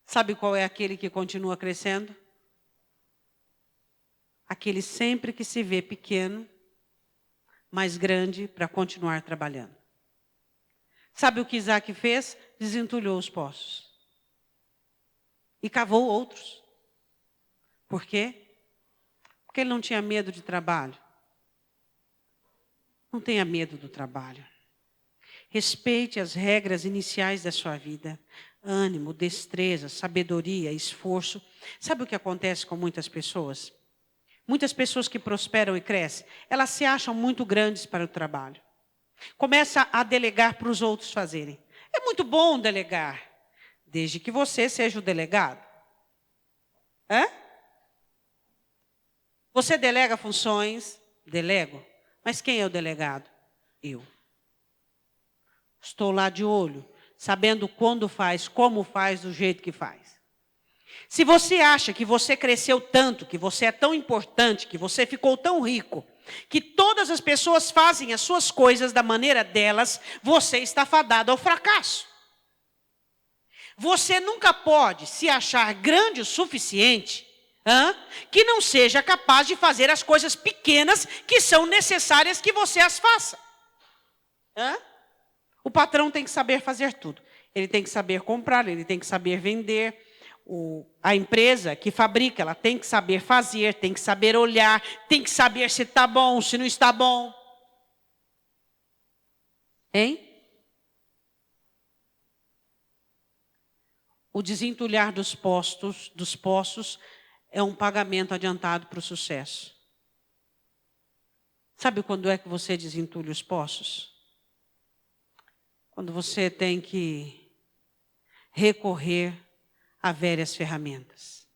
Sabe qual é aquele que continua crescendo? Aquele sempre que se vê pequeno, mais grande para continuar trabalhando. Sabe o que Isaac fez? Desentulhou os poços. E cavou outros. Por quê? Porque ele não tinha medo de trabalho. Não tenha medo do trabalho. Respeite as regras iniciais da sua vida. Ânimo, destreza, sabedoria, esforço. Sabe o que acontece com muitas pessoas? Muitas pessoas que prosperam e crescem, elas se acham muito grandes para o trabalho. Começa a delegar para os outros fazerem. É muito bom delegar, desde que você seja o delegado. Você delega funções? Delego. Mas quem é o delegado? Eu. Estou lá de olho, sabendo quando faz, como faz, do jeito que faz. Se você acha que você cresceu tanto, que você é tão importante, que você ficou tão rico, que todas as pessoas fazem as suas coisas da maneira delas, você está fadado ao fracasso. Você nunca pode se achar grande o suficiente que não seja capaz de fazer as coisas pequenas que são necessárias que você as faça. O patrão tem que saber fazer tudo. Ele tem que saber comprar, ele tem que saber vender. A empresa que fabrica, ela tem que saber fazer, tem que saber olhar, tem que saber se está bom, se não está bom. O desentulhar dos poços é um pagamento adiantado para o sucesso. Sabe quando é que você desentulha os poços? Quando você tem que recorrer a velhas ferramentas.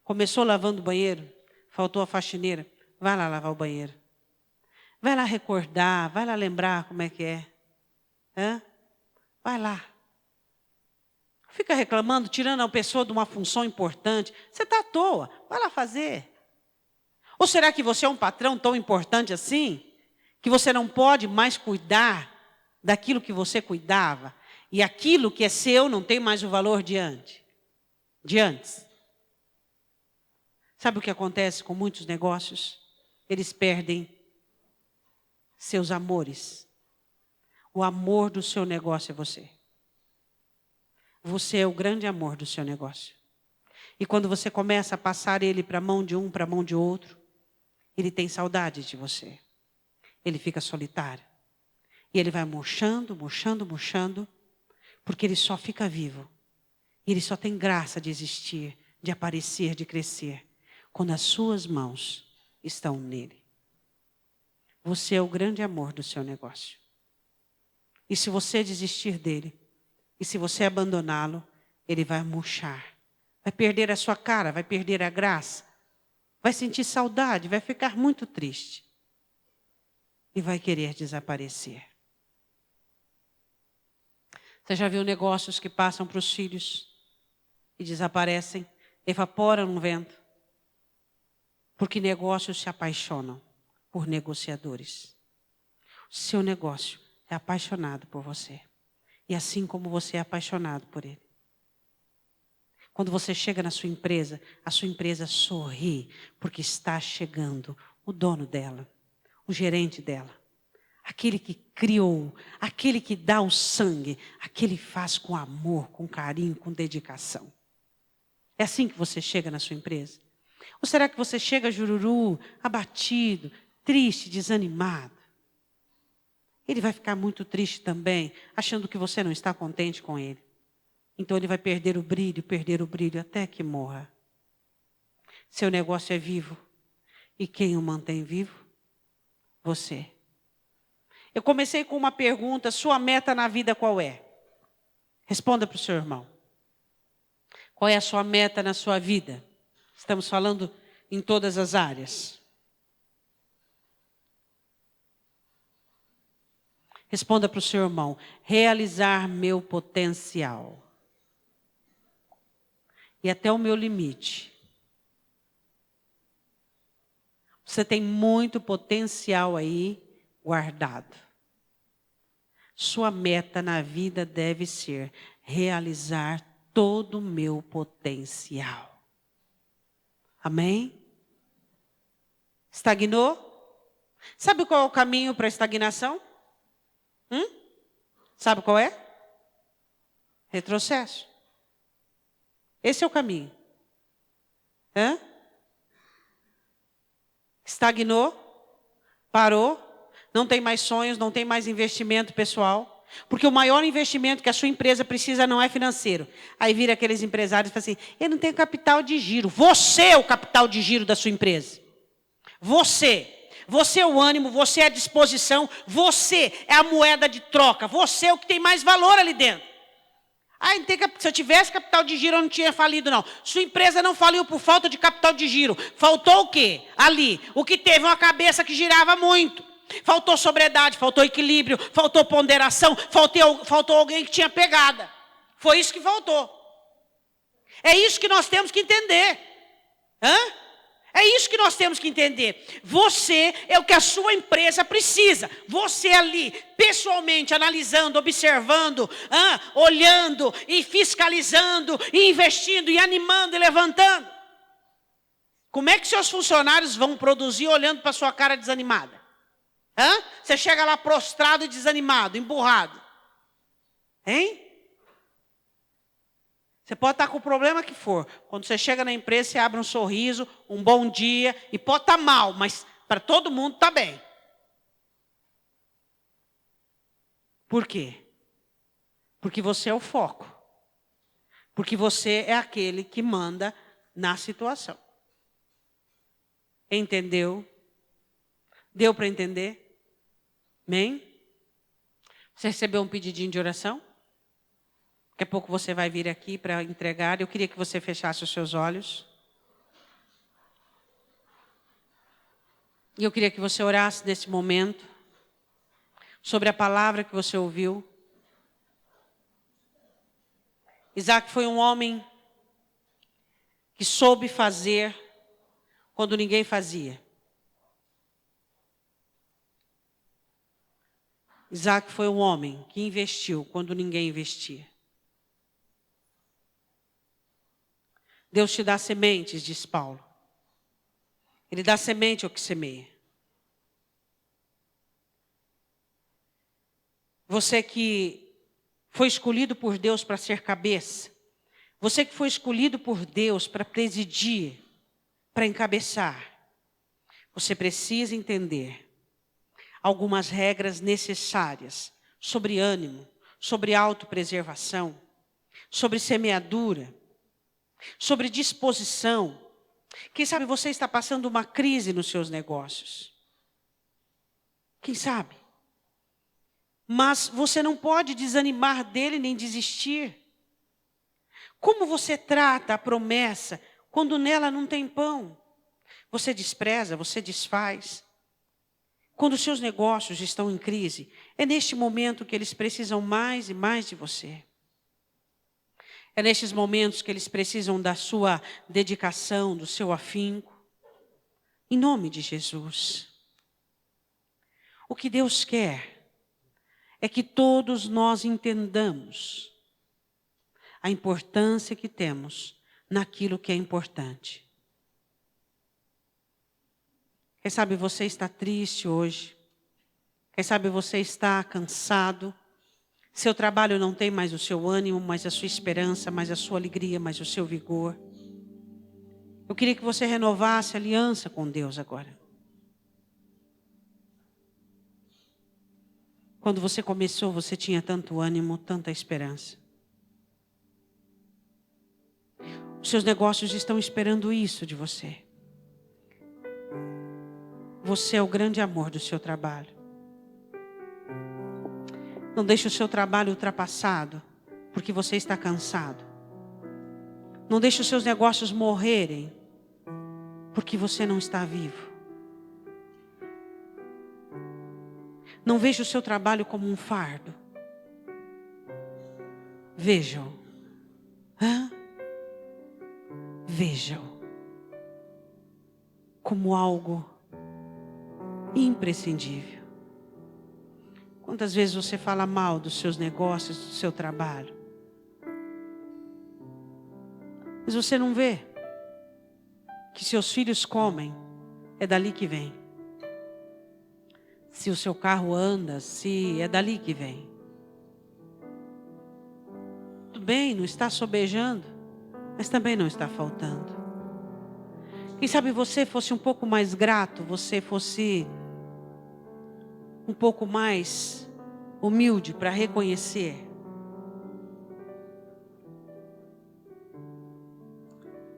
Começou lavando o banheiro, faltou a faxineira, vai lá lavar o banheiro. Vai lá recordar, vai lá lembrar como é que é. Vai lá. Fica reclamando, tirando a pessoa de uma função importante. Você está à toa, vai lá fazer. Ou será que você é um patrão tão importante assim, que você não pode mais cuidar daquilo que você cuidava, e aquilo que é seu não tem mais o valor de antes? Sabe o que acontece com muitos negócios? Eles perdem seus amores. O amor do seu negócio é você. Você é o grande amor do seu negócio. E quando você começa a passar ele para a mão de um, para a mão de outro, ele tem saudade de você. Ele fica solitário. E ele vai murchando, murchando, murchando, porque ele só fica vivo. E ele só tem graça de existir, de aparecer, de crescer, quando as suas mãos estão nele. Você é o grande amor do seu negócio. E se você desistir dele, e se você abandoná-lo, ele vai murchar. Vai perder a sua cara, vai perder a graça. Vai sentir saudade, vai ficar muito triste. E vai querer desaparecer. Você já viu negócios que passam para os filhos e desaparecem, evaporam no vento? Porque negócios se apaixonam por negociadores. O seu negócio é apaixonado por você. E assim como você é apaixonado por ele. Quando você chega na sua empresa, a sua empresa sorri, porque está chegando o dono dela, o gerente dela. Aquele que criou, aquele que dá o sangue, aquele que faz com amor, com carinho, com dedicação. É assim que você chega na sua empresa? Ou será que você chega jururu, abatido, triste, desanimado? Ele vai ficar muito triste também, achando que você não está contente com ele. Então ele vai perder o brilho até que morra. Seu negócio é vivo. E quem o mantém vivo? Você. Eu comecei com uma pergunta: sua meta na vida qual é? Responda para o seu irmão. Qual é a sua meta na sua vida? Estamos falando em todas as áreas. Responda para o seu irmão: realizar meu potencial. E até o meu limite. Você tem muito potencial aí guardado. Sua meta na vida deve ser realizar todo o meu potencial. Amém? Estagnou? Sabe qual é o caminho para a estagnação? Sabe qual é? Retrocesso. Esse é o caminho. Estagnou? Parou? Não tem mais sonhos, não tem mais investimento pessoal. Porque o maior investimento que a sua empresa precisa não é financeiro. Aí vira aqueles empresários e fala assim: eu não tenho capital de giro. Você é o capital de giro da sua empresa. Você. Você é o ânimo, você é a disposição, você é a moeda de troca, você é o que tem mais valor ali dentro. Se eu tivesse capital de giro, eu não tinha falido, não. Sua empresa não faliu por falta de capital de giro. Faltou o quê? Ali. O que teve? Uma cabeça que girava muito. Faltou sobriedade, faltou equilíbrio, faltou ponderação, faltou alguém que tinha pegada. Foi isso que faltou. É isso que nós temos que entender. É isso que nós temos que entender. Você é o que a sua empresa precisa. Você ali, pessoalmente, analisando, observando, olhando e fiscalizando, e investindo, e animando e levantando. Como é que seus funcionários vão produzir olhando para a sua cara desanimada? Você chega lá prostrado e desanimado, emburrado. Hein? Você pode estar com o problema que for. Quando você chega na empresa, você abre um sorriso, um bom dia, e pode estar mal, mas para todo mundo está bem. Por quê? Porque você é o foco. Porque você é aquele que manda na situação. Entendeu? Deu para entender? Amém? Você recebeu um pedidinho de oração? Daqui a pouco você vai vir aqui para entregar. Eu queria que você fechasse os seus olhos. E eu queria que você orasse nesse momento sobre a palavra que você ouviu. Isaac foi um homem que soube fazer quando ninguém fazia. Isaac foi um homem que investiu quando ninguém investia. Deus te dá sementes, diz Paulo. Ele dá semente ao que semeia. Você que foi escolhido por Deus para ser cabeça. Você que foi escolhido por Deus para presidir, para encabeçar. Você precisa entender algumas regras necessárias sobre ânimo, sobre autopreservação, sobre semeadura, sobre disposição. Quem sabe você está passando uma crise nos seus negócios. Quem sabe? Mas você não pode desanimar dele nem desistir. Como você trata a promessa quando nela não tem pão? Você despreza, você desfaz. Quando os seus negócios estão em crise, é neste momento que eles precisam mais e mais de você. É nestes momentos que eles precisam da sua dedicação, do seu afinco. Em nome de Jesus. O que Deus quer é que todos nós entendamos a importância que temos naquilo que é importante. Quem sabe você está triste hoje. Quem sabe você está cansado. Seu trabalho não tem mais o seu ânimo, mais a sua esperança, mais a sua alegria, mais o seu vigor. Eu queria que você renovasse a aliança com Deus agora. Quando você começou, você tinha tanto ânimo, tanta esperança. Os seus negócios estão esperando isso de você. Você é o grande amor do seu trabalho. Não deixe o seu trabalho ultrapassado, porque você está cansado. Não deixe os seus negócios morrerem, porque você não está vivo. Não veja o seu trabalho como um fardo. Vejam. Vejam como algo imprescindível. Quantas vezes você fala mal dos seus negócios, do seu trabalho? Mas você não vê que seus filhos comem, é dali que vem. Se o seu carro anda, se é dali que vem. Tudo bem, não está sobejando, mas também não está faltando. Quem sabe você fosse um pouco mais grato, você fosse um pouco mais humilde para reconhecer.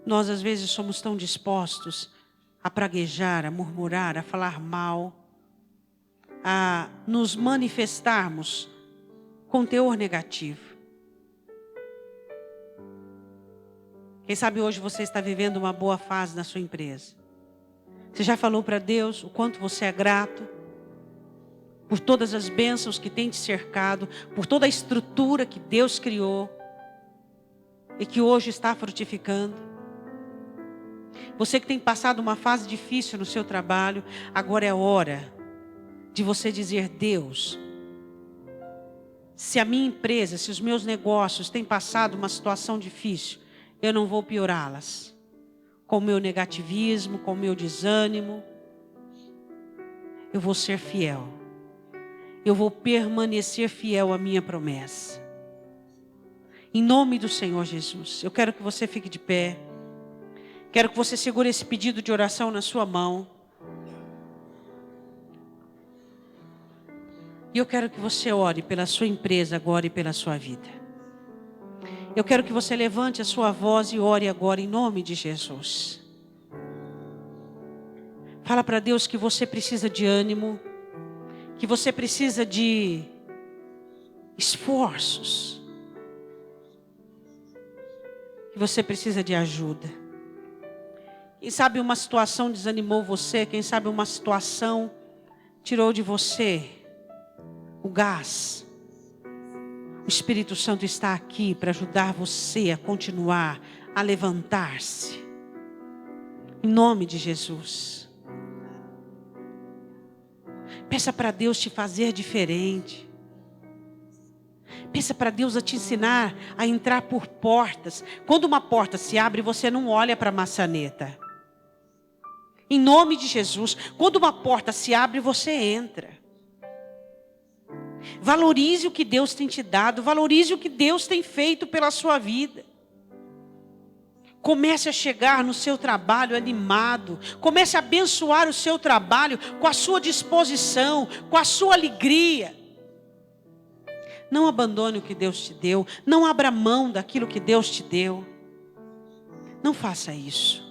Nós às vezes somos tão dispostos a praguejar, a murmurar, a falar mal, a nos manifestarmos com teor negativo. Quem sabe hoje você está vivendo uma boa fase na sua empresa. Você já falou para Deus o quanto você é grato por todas as bênçãos que tem te cercado, por toda a estrutura que Deus criou e que hoje está frutificando. Você que tem passado uma fase difícil no seu trabalho, agora é hora de você dizer: Deus, se a minha empresa, se os meus negócios têm passado uma situação difícil, eu não vou piorá-las com o meu negativismo, com o meu desânimo. Eu vou ser fiel. Eu vou permanecer fiel à minha promessa. Em nome do Senhor Jesus, eu quero que você fique de pé. Quero que você segure esse pedido de oração na sua mão. E eu quero que você ore pela sua empresa agora e pela sua vida. Eu quero que você levante a sua voz e ore agora em nome de Jesus. Fala para Deus que você precisa de ânimo, que você precisa de esforços, que você precisa de ajuda. Quem sabe uma situação desanimou você, quem sabe uma situação tirou de você o gás. O Espírito Santo está aqui para ajudar você a continuar, a levantar-se. Em nome de Jesus. Peça para Deus te fazer diferente. Peça para Deus a te ensinar a entrar por portas. Quando uma porta se abre, você não olha para a maçaneta. Em nome de Jesus, quando uma porta se abre, você entra. Valorize o que Deus tem te dado. Valorize o que Deus tem feito pela sua vida. Comece a chegar no seu trabalho animado. Comece a abençoar o seu trabalho com a sua disposição, com a sua alegria. Não abandone o que Deus te deu. Não abra mão daquilo que Deus te deu. Não faça isso.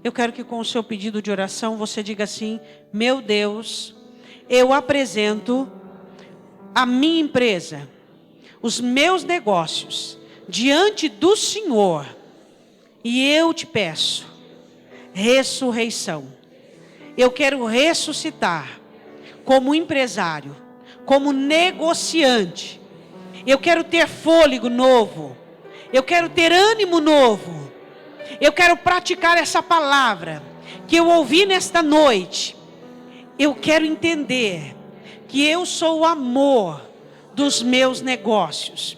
Eu quero que com o seu pedido de oração você diga assim: meu Deus, eu apresento a minha empresa, os meus negócios, diante do Senhor. E eu te peço, ressurreição. Eu quero ressuscitar como empresário, como negociante. Eu quero ter fôlego novo. Eu quero ter ânimo novo. Eu quero praticar essa palavra que eu ouvi nesta noite. Eu quero entender que eu sou o amor dos meus negócios.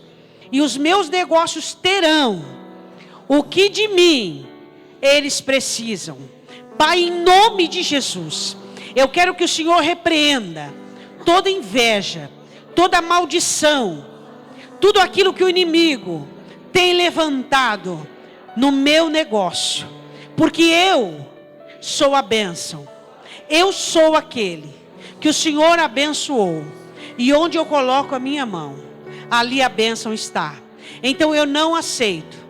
E os meus negócios terão o que de mim eles precisam. Pai, em nome de Jesus, eu quero que o Senhor repreenda toda inveja, toda maldição, tudo aquilo que o inimigo tem levantado no meu negócio. Porque eu sou a bênção. Eu sou aquele que o Senhor abençoou. E onde eu coloco a minha mão, ali a bênção está. Então eu não aceito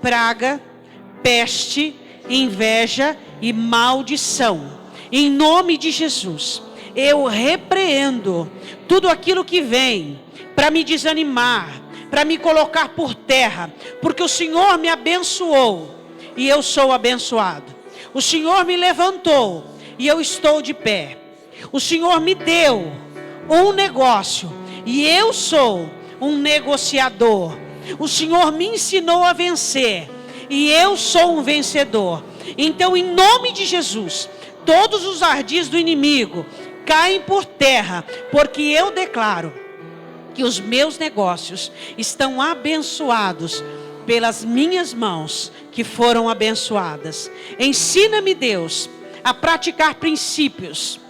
praga, peste, inveja e maldição. Em nome de Jesus, eu repreendo tudo aquilo que vem para me desanimar, para me colocar por terra, porque o Senhor me abençoou e eu sou abençoado. O Senhor me levantou e eu estou de pé. O Senhor me deu um negócio e eu sou um negociador. O Senhor me ensinou a vencer e eu sou um vencedor. Então, em nome de Jesus, todos os ardis do inimigo caem por terra, porque eu declaro que os meus negócios estão abençoados pelas minhas mãos que foram abençoadas. Ensina-me, Deus, a praticar princípios.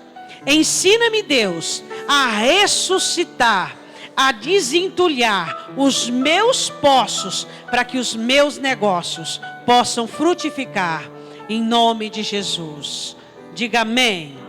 Ensina-me, Deus, a ressuscitar, a desentulhar os meus poços, para que os meus negócios possam frutificar, em nome de Jesus. Diga amém.